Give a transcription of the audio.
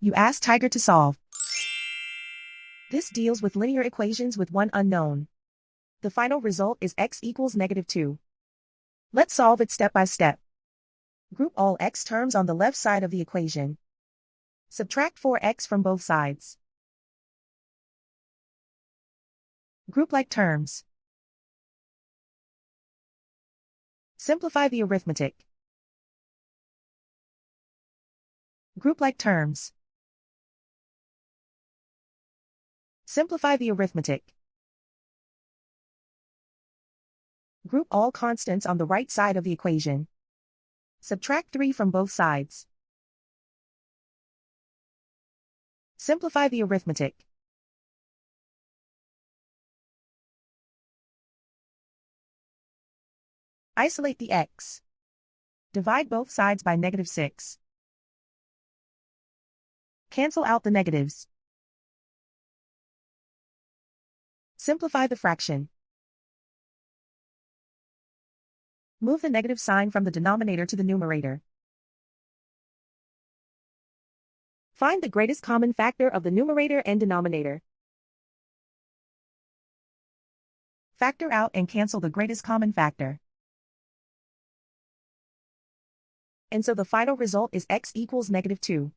You ask Tiger to solve. This deals with linear equations with one unknown. The final result is x equals -2. Let's solve it step by step. Group all x terms on the left side of the equation. Subtract 4x from both sides. Group like terms. Simplify the arithmetic. Group like terms. Simplify the arithmetic. Group all constants on the right side of the equation. Subtract 3 from both sides. Simplify the arithmetic. Isolate the x. Divide both sides by -6. Cancel out the negatives. Simplify the fraction. Move the negative sign from the denominator to the numerator. Find the greatest common factor of the numerator and denominator. Factor out and cancel the greatest common factor. And so the final result is x equals -2.